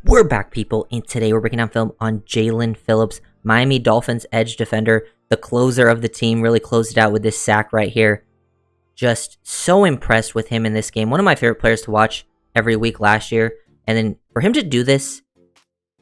We're back, people, and today we're breaking down film on Jaelan Phillips, Miami Dolphins edge defender, the closer of the team. Really closed it out with this sack right here. Just so impressed with him in this game. One of my favorite players to watch every week last year. And then for him to do this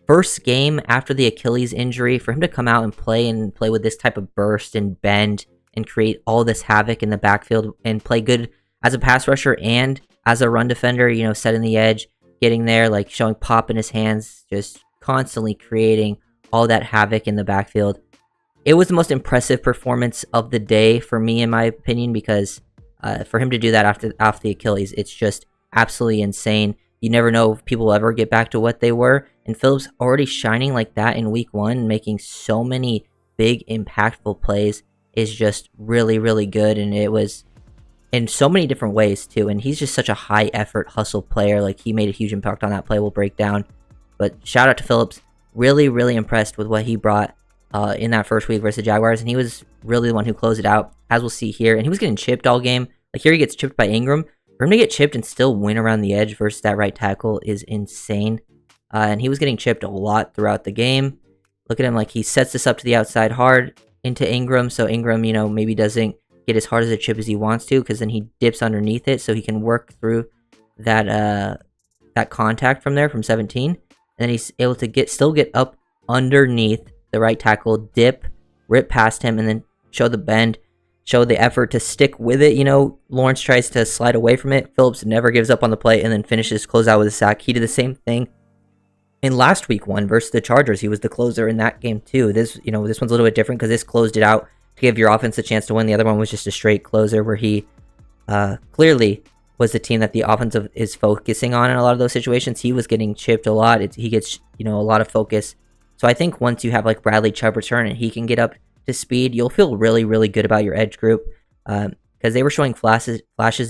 first game after the Achilles injury, for him to come out and play with this type of burst and bend and create all this havoc in the backfield and play good as a pass rusher and as a run defender, you know, setting the edge, getting there, like showing pop in his hands, just constantly creating all that havoc in the backfield. It was the most impressive performance of the day for me, in my opinion, because for him to do that off the Achilles, it's just absolutely insane. You never know if people will ever get back to what they were. And Phillips already shining like that in week one, making so many big, impactful plays is just really, really good. And it was in so many different ways too, and he's just such a high effort hustle player. Like, he made a huge impact on that play. We'll break down, but shout out to Phillips. Really impressed with what he brought in that first week versus the Jaguars, and he was really the one who closed it out, as we'll see here. And he was getting chipped all game. Like, here he gets chipped by Ingram. For him to get chipped and still win around the edge versus that right tackle is insane. And he was getting chipped a lot throughout the game. Look at him, like, he sets this up to the outside hard into Ingram, so Ingram, you know, maybe doesn't get as hard as a chip as he wants to, because then he dips underneath it so he can work through that that contact from there from 17, and then he's able to still get up underneath the right tackle, dip, rip past him, and then show the bend, show the effort to stick with it. You know, Lawrence tries to slide away from it. Phillips never gives up on the play and then finishes close out with a sack. He did the same thing in last week one versus the Chargers. He was the closer in that game too. This one's a little bit different because this closed it out to give your offense a chance to win. The other one was just a straight closer where he clearly was the team that the offensive is focusing on in a lot of those situations. He was getting chipped a lot. He gets, you know, a lot of focus. So I think once you have like Bradley Chubb return and he can get up to speed, you'll feel really good about your edge group, because they were showing flashes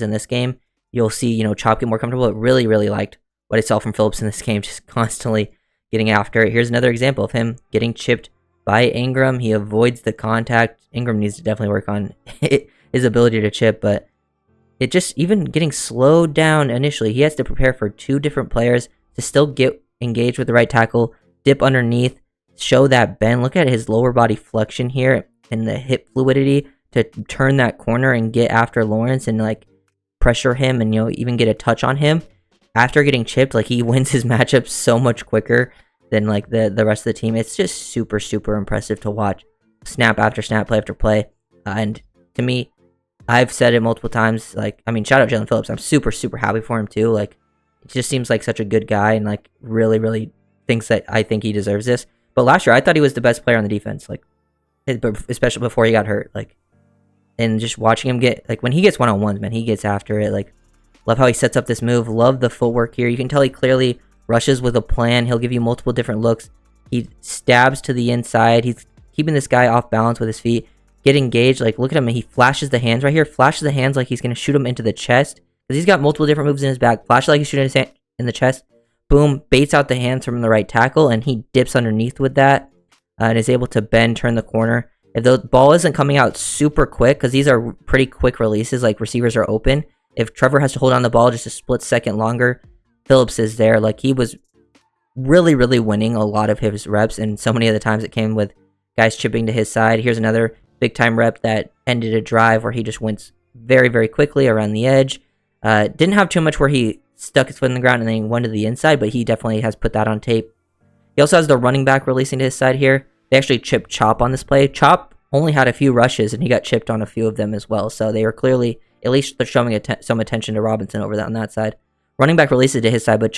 in this game. You'll see, you know, Chubb get more comfortable. But really liked what I saw from Phillips in this game, just constantly getting after it. Here's another example of him getting chipped by Ingram. He avoids the contact. Ingram needs to definitely work on his ability to chip, but it just, even getting slowed down initially, he has to prepare for two different players to still get engaged with the right tackle, dip underneath, show that bend. Look at his lower body flexion here and the hip fluidity to turn that corner and get after Lawrence and like pressure him and, you know, even get a touch on him after getting chipped. Like, he wins his matchups so much quicker than like the rest of the team. It's just super impressive to watch, snap after snap, play after play. And to me, I've said it multiple times, like, I mean, shout out Jaelan Phillips. I'm super happy for him too. Like, it just seems like such a good guy, and like really thinks that I think he deserves this. But last year I thought he was the best player on the defense, like, especially before he got hurt. Like, and just watching him get, like, when he gets one-on-ones, man, he gets after it. Like, love how he sets up this move. Love the footwork here. You can tell he clearly rushes with a plan. He'll give you multiple different looks. He stabs to the inside. He's keeping this guy off balance with his feet. Get engaged. Like, look at him. He flashes the hands right here. Flashes the hands like he's going to shoot him into the chest, because he's got multiple different moves in his bag. Flash like he's shooting his hand in the chest. Boom. Baits out the hands from the right tackle, and he dips underneath with that and is able to bend, turn the corner. If the ball isn't coming out super quick, because these are pretty quick releases, like receivers are open. If Trevor has to hold on the ball just a split second longer, Phillips is there. Like, he was really winning a lot of his reps, and so many of the times it came with guys chipping to his side. Here's another big time rep that ended a drive where he just went very quickly around the edge. Didn't have too much where he stuck his foot in the ground and then he went to the inside, but he definitely has put that on tape. He also has the running back releasing to his side here. They actually chipped Chop on this play. Chop only had a few rushes and he got chipped on a few of them as well, so they were clearly, at least they're showing some attention to Robinson over that on that side. Running back releases to his side, but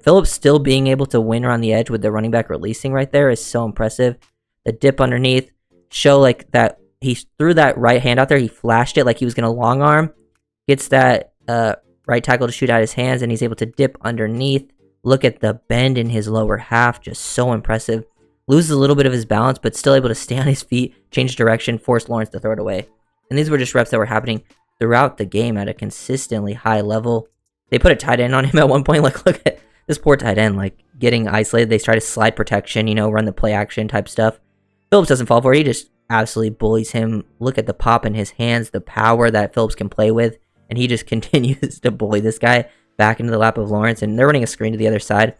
Phillips still being able to win around the edge with the running back releasing right there is so impressive. The dip underneath, show like that he threw that right hand out there. He flashed it like he was going to long arm, gets that right tackle to shoot out his hands, and he's able to dip underneath. Look at the bend in his lower half, just so impressive. Loses a little bit of his balance, but still able to stay on his feet, change direction, force Lawrence to throw it away. And these were just reps that were happening throughout the game at a consistently high level. They put a tight end on him at one point. Like, look at this poor tight end, like, getting isolated. They try to slide protection, you know, run the play action type stuff. Phillips doesn't fall for it. He just absolutely bullies him. Look at the pop in his hands, the power that Phillips can play with, and he just continues to bully this guy back into the lap of Lawrence. And they're running a screen to the other side.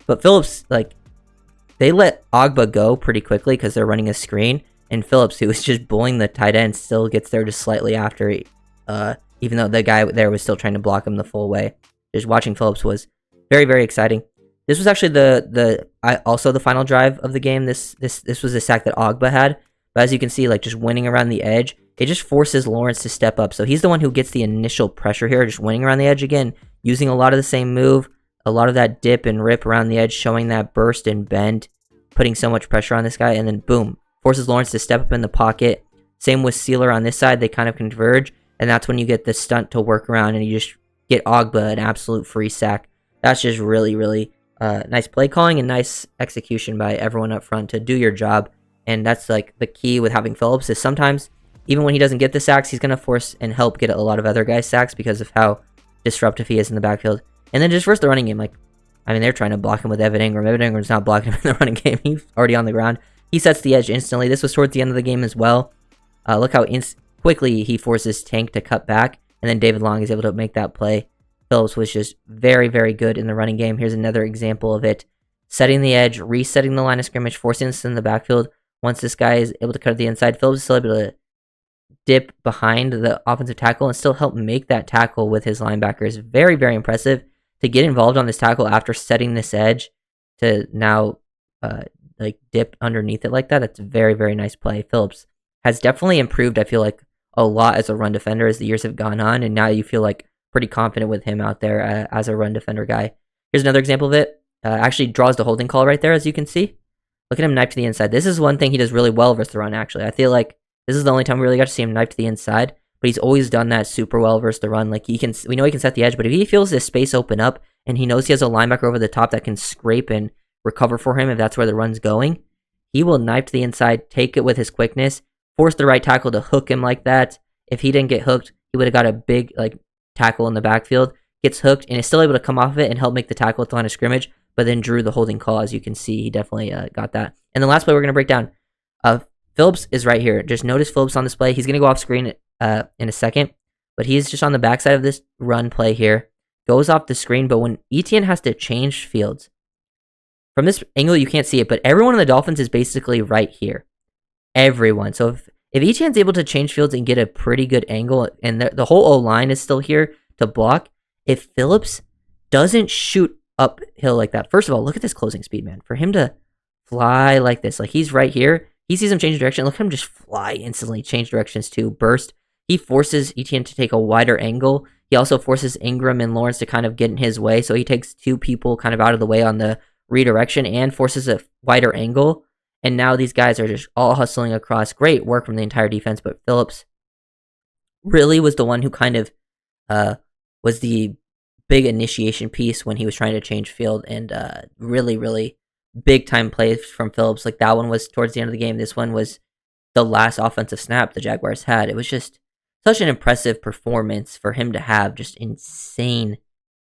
But Phillips, like, they let Ogba go pretty quickly because they're running a screen, and Phillips, who was just bullying the tight end, still gets there just slightly after, even though the guy there was still trying to block him the full way. Just watching Phillips was very, very exciting. This was actually also the final drive of the game. This was the sack that Ogba had. But as you can see, like, just winning around the edge, it just forces Lawrence to step up. So he's the one who gets the initial pressure here, just winning around the edge again, using a lot of the same move, a lot of that dip and rip around the edge, showing that burst and bend, putting so much pressure on this guy, and then boom, forces Lawrence to step up in the pocket. Same with Sealer on this side, they kind of converge, and that's when you get the stunt to work around, and you just get Ogba an absolute free sack. That's just really, really nice play calling and nice execution by everyone up front to do your job. And that's like the key with having Phillips is sometimes, even when he doesn't get the sacks, he's going to force and help get a lot of other guys sacks because of how disruptive he is in the backfield. And then just versus the running game, like, I mean, they're trying to block him with Evan Ingram. Evan Ingram's not blocking him in the running game. He's already on the ground. He sets the edge instantly. This was towards the end of the game as well. Look how quickly he forces Tank to cut back, and then David Long is able to make that play. Phillips was just very, very good in the running game. Here's another example of it. Setting the edge, resetting the line of scrimmage, forcing us in the backfield. Once this guy is able to cut to the inside, Phillips is still able to dip behind the offensive tackle and still help make that tackle with his linebackers. Very, very impressive to get involved on this tackle after setting this edge to now like dip underneath it like that. That's a very, very nice play. Phillips has definitely improved, I feel like, a lot as a run defender as the years have gone on, and now you feel like pretty confident with him out there as a run defender guy. Here's another example of it. Actually draws the holding call right there, as you can see. Look at him knife to the inside. This is one thing he does really well versus the run, actually. I feel like this is the only time we really got to see him knife to the inside, but he's always done that super well versus the run. Like, we know he can set the edge, but if he feels this space open up and he knows he has a linebacker over the top that can scrape and recover for him if that's where the run's going, he will knife to the inside, take it with his quickness, force the right tackle to hook him like that. If he didn't get hooked, he would have got a big like tackle in the backfield, gets hooked, and is still able to come off of it and help make the tackle at the line of scrimmage, but then drew the holding call. As you can see, he definitely got that. And the last play we're going to break down, Phillips is right here. Just notice Phillips on this play. He's going to go off screen in a second, but he's just on the backside of this run play here. Goes off the screen, but when Etienne has to change fields, from this angle you can't see it, but everyone on the Dolphins is basically right here. Everyone. So if Etienne's able to change fields and get a pretty good angle, and the whole O-line is still here to block, if Phillips doesn't shoot uphill like that, first of all, look at this closing speed, man. For him to fly like this, like he's right here, he sees him change direction. Look at him just fly instantly, change directions too, burst. He forces Etienne to take a wider angle. He also forces Ingram and Lawrence to kind of get in his way, so he takes two people kind of out of the way on the redirection and forces a wider angle. And now these guys are just all hustling across. Great work from the entire defense, but Phillips really was the one who kind of was the big initiation piece when he was trying to change field, and really, really big time plays from Phillips. Like that one was towards the end of the game. This one was the last offensive snap the Jaguars had. It was just such an impressive performance for him to have, just insane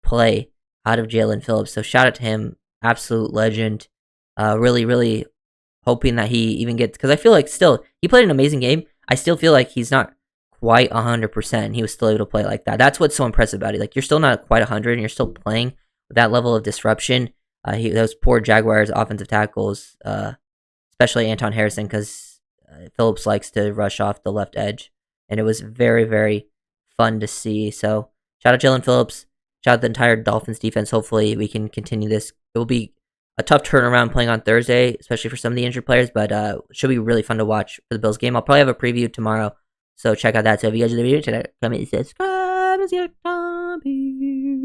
play out of Jaelan Phillips. So shout out to him, absolute legend. Really, really hoping that he even gets, because I feel like still, he played an amazing game. I still feel like he's not quite 100%, and he was still able to play like that. That's what's so impressive about it. Like, you're still not quite 100, and you're still playing with that level of disruption. Those poor Jaguars offensive tackles, especially Anton Harrison, because Phillips likes to rush off the left edge, and it was very, very fun to see. So shout out Jaelan Phillips, shout out the entire Dolphins defense. Hopefully we can continue this. It will be a tough turnaround playing on Thursday, especially for some of the injured players, but should be really fun to watch for the Bills game. I'll probably have a preview tomorrow, so check out that. So if you guys enjoyed the video, comment, subscribe, and see you next time.